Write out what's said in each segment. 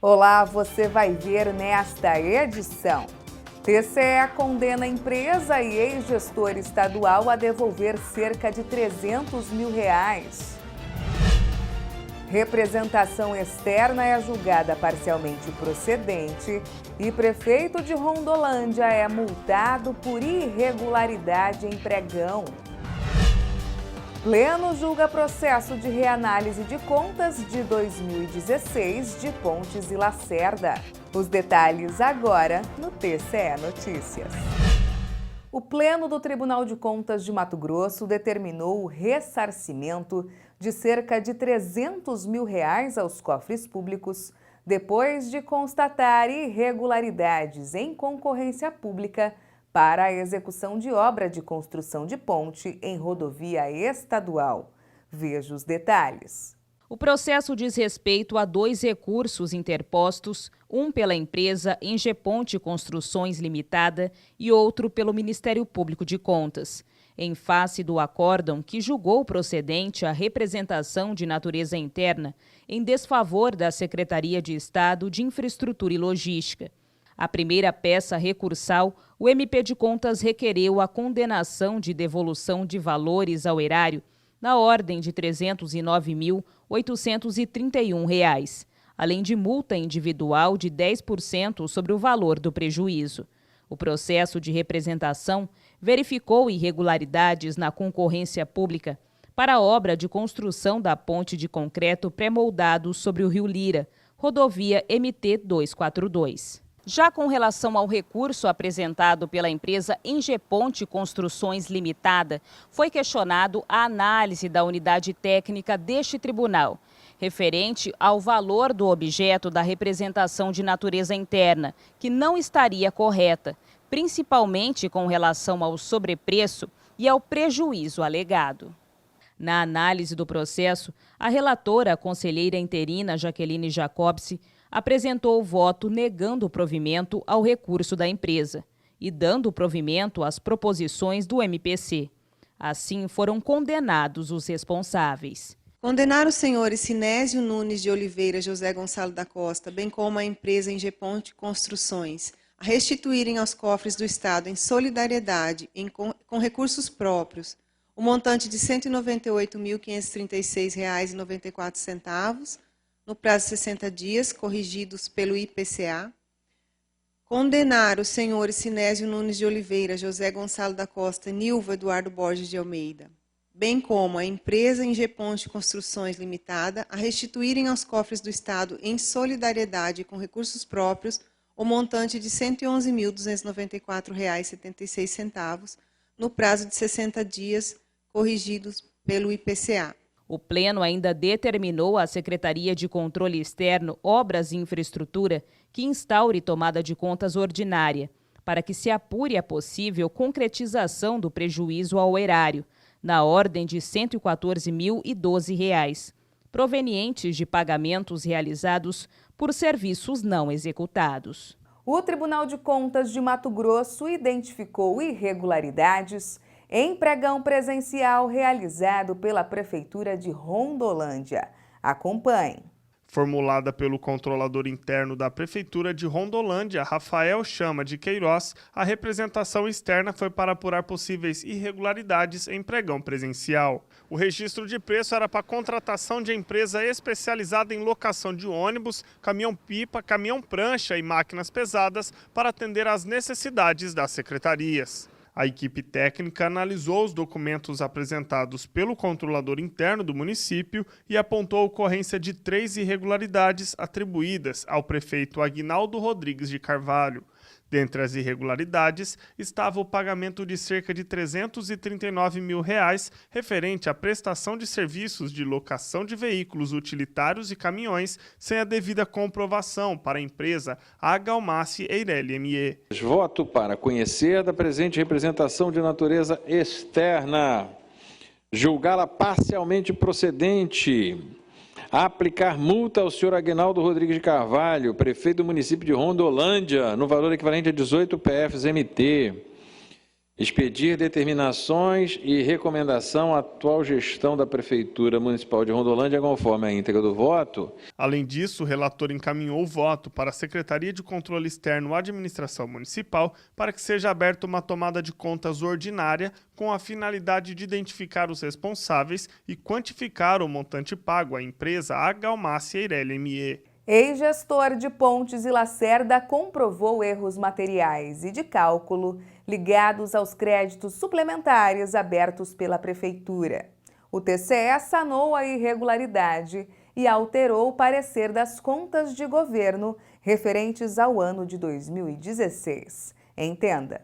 Olá, você vai ver nesta edição. TCE condena empresa e ex-gestor estadual a devolver cerca de R$300 mil. Representação externa é julgada parcialmente procedente e prefeito de Rondolândia é multado por irregularidade em pregão. Pleno julga processo de reanálise de contas de 2016 de Pontes e Lacerda. Os detalhes agora no TCE Notícias. O Pleno do Tribunal de Contas de Mato Grosso determinou o ressarcimento de cerca de R$300 mil aos cofres públicos, depois de constatar irregularidades em concorrência pública para a execução de obra de construção de ponte em rodovia estadual. Veja os detalhes. O processo diz respeito a 2 recursos interpostos, um pela empresa Engeponte Construções Limitada e outro pelo Ministério Público de Contas, em face do acórdão que julgou procedente a representação de natureza interna em desfavor da Secretaria de Estado de Infraestrutura e Logística. A primeira peça recursal, o MP de Contas requereu a condenação de devolução de valores ao erário na ordem de R$ 309.831, além de multa individual de 10% sobre o valor do prejuízo. O processo de representação verificou irregularidades na concorrência pública para a obra de construção da ponte de concreto pré-moldado sobre o Rio Lira, rodovia MT 242. Já com relação ao recurso apresentado pela empresa Engeponte Construções Limitada, foi questionado a análise da unidade técnica deste tribunal, referente ao valor do objeto da representação de natureza interna, que não estaria correta, principalmente com relação ao sobrepreço e ao prejuízo alegado. Na análise do processo, a relatora, a conselheira interina Jaqueline Jacobse, apresentou o voto negando o provimento ao recurso da empresa e dando provimento às proposições do MPC. Assim, foram condenados os responsáveis. Condenar os senhores Sinésio Nunes de Oliveira, José Gonçalo da Costa, bem como a empresa Engeponte Construções, a restituírem aos cofres do Estado em solidariedade com recursos próprios o montante de R$ 198.536,94, no prazo de 60 dias, corrigidos pelo IPCA. Condenar os senhores Sinésio Nunes de Oliveira, José Gonçalo da Costa e Nilva Eduardo Borges de Almeida, bem como a empresa Engeponte Construções Limitada, a restituírem aos cofres do Estado em solidariedade com recursos próprios o montante de R$ 111.294,76, no prazo de 60 dias, corrigidos pelo IPCA. O Pleno ainda determinou à Secretaria de Controle Externo, Obras e Infraestrutura que instaure tomada de contas ordinária, para que se apure a possível concretização do prejuízo ao erário, na ordem de R$ 114.012, provenientes de pagamentos realizados por serviços não executados. O Tribunal de Contas de Mato Grosso identificou irregularidades em pregão presencial realizado pela Prefeitura de Rondolândia. Acompanhe. Formulada pelo controlador interno da Prefeitura de Rondolândia, Rafael Chama de Queiroz, a representação externa foi para apurar possíveis irregularidades em pregão presencial. O registro de preço era para a contratação de empresa especializada em locação de ônibus, caminhão-pipa, caminhão-prancha e máquinas pesadas para atender às necessidades das secretarias. A equipe técnica analisou os documentos apresentados pelo controlador interno do município e apontou a ocorrência de 3 irregularidades atribuídas ao prefeito Aguinaldo Rodrigues de Carvalho. Dentre as irregularidades estava o pagamento de cerca de R$ 339 mil referente à prestação de serviços de locação de veículos utilitários e caminhões sem a devida comprovação para a empresa Agalmace Eireli ME. Voto para conhecer da presente representação de natureza externa, julgá-la parcialmente procedente, aplicar multa ao senhor Aguinaldo Rodrigues de Carvalho, prefeito do município de Rondolândia, no valor equivalente a 18 PFs-MT, Expedir determinações e recomendação à atual gestão da Prefeitura Municipal de Rondolândia conforme a íntegra do voto. Além disso, o relator encaminhou o voto para a Secretaria de Controle Externo à Administração Municipal para que seja aberta uma tomada de contas ordinária com a finalidade de identificar os responsáveis e quantificar o montante pago à empresa Agalmácia Eireli ME. Ex-gestor de Pontes e Lacerda comprovou erros materiais e de cálculo ligados aos créditos suplementares abertos pela Prefeitura. O TCE sanou a irregularidade e alterou o parecer das contas de governo referentes ao ano de 2016. Entenda.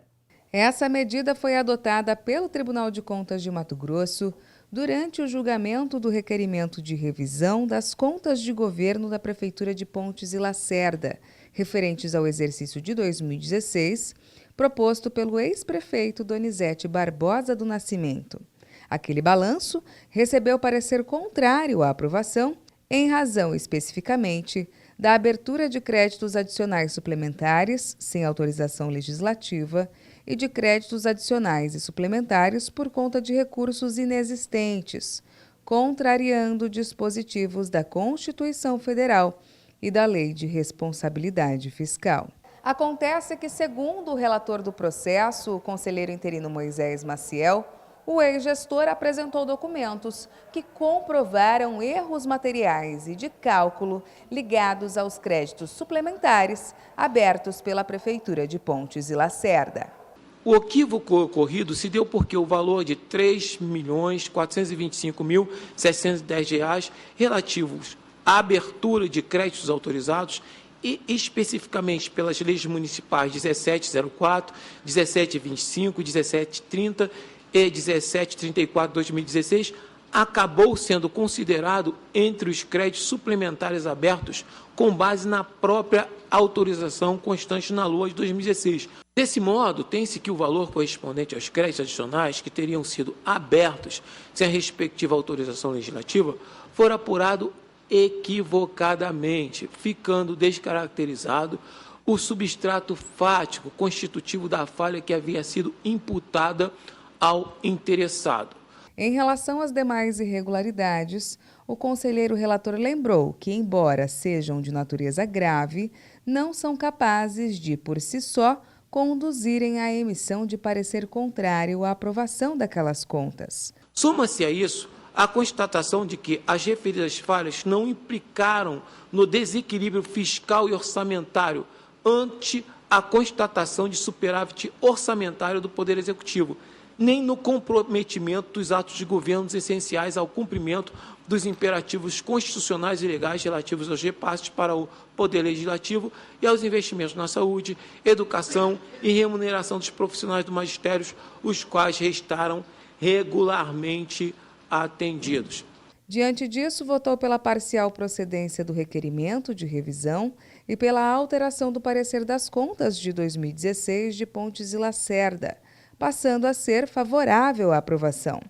Essa medida foi adotada pelo Tribunal de Contas de Mato Grosso durante o julgamento do requerimento de revisão das contas de governo da Prefeitura de Pontes e Lacerda, referentes ao exercício de 2016, proposto pelo ex-prefeito Donizete Barbosa do Nascimento. Aquele balanço recebeu parecer contrário à aprovação, em razão especificamente da abertura de créditos adicionais suplementares, sem autorização legislativa, e de créditos adicionais e suplementares por conta de recursos inexistentes, contrariando dispositivos da Constituição Federal e da Lei de Responsabilidade Fiscal. Acontece que, segundo o relator do processo, o conselheiro interino Moisés Maciel, o ex-gestor apresentou documentos que comprovaram erros materiais e de cálculo ligados aos créditos suplementares abertos pela Prefeitura de Pontes e Lacerda. O equívoco ocorrido se deu porque o valor de R$ 3.425.710 relativos à abertura de créditos autorizados e especificamente pelas leis municipais 1704, 1725, 1730 e 1734 de 2016, acabou sendo considerado entre os créditos suplementares abertos com base na própria autorização constante na LOA de 2016. Desse modo, tem-se que o valor correspondente aos créditos adicionais que teriam sido abertos sem a respectiva autorização legislativa for apurado equivocadamente, ficando descaracterizado o substrato fático constitutivo da falha que havia sido imputada ao interessado. Em relação às demais irregularidades, o conselheiro relator lembrou que, embora sejam de natureza grave, não são capazes de, por si só, conduzirem à emissão de parecer contrário à aprovação daquelas contas. Soma-se a isso a constatação de que as referidas falhas não implicaram no desequilíbrio fiscal e orçamentário ante a constatação de superávit orçamentário do Poder Executivo, nem no comprometimento dos atos de governo essenciais ao cumprimento dos imperativos constitucionais e legais relativos aos repasses para o Poder Legislativo e aos investimentos na saúde, educação e remuneração dos profissionais do magistério, os quais restaram regularmente atendidos. Diante disso, votou pela parcial procedência do requerimento de revisão e pela alteração do parecer das contas de 2016 de Pontes e Lacerda, passando a ser favorável à aprovação.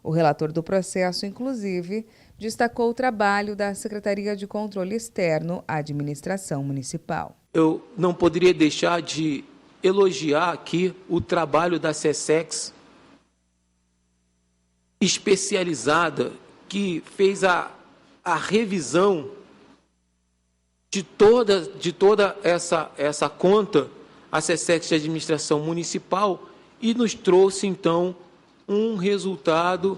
O relator do processo, inclusive, destacou o trabalho da Secretaria de Controle Externo à Administração Municipal. Eu não poderia deixar de elogiar aqui o trabalho da SESEX, especializada, que fez a revisão de toda essa conta, a SESEX de Administração Municipal, e nos trouxe, então, um resultado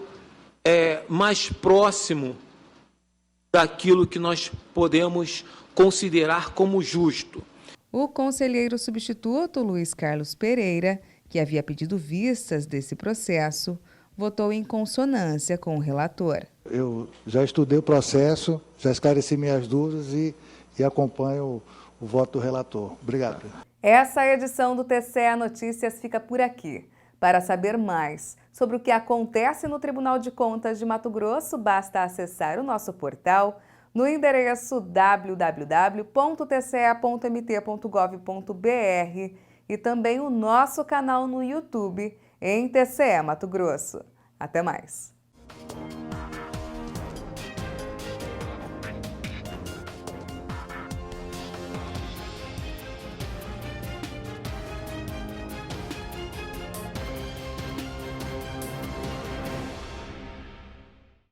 mais próximo daquilo que nós podemos considerar como justo. O conselheiro substituto Luiz Carlos Pereira, que havia pedido vistas desse processo, votou em consonância com o relator. Eu já estudei o processo, já esclareci minhas dúvidas e acompanho o voto do relator. Obrigado. Essa edição do TCE Notícias fica por aqui. Para saber mais sobre o que acontece no Tribunal de Contas de Mato Grosso, basta acessar o nosso portal no endereço www.tce.mt.gov.br e também o nosso canal no YouTube em TCE Mato Grosso. Até mais!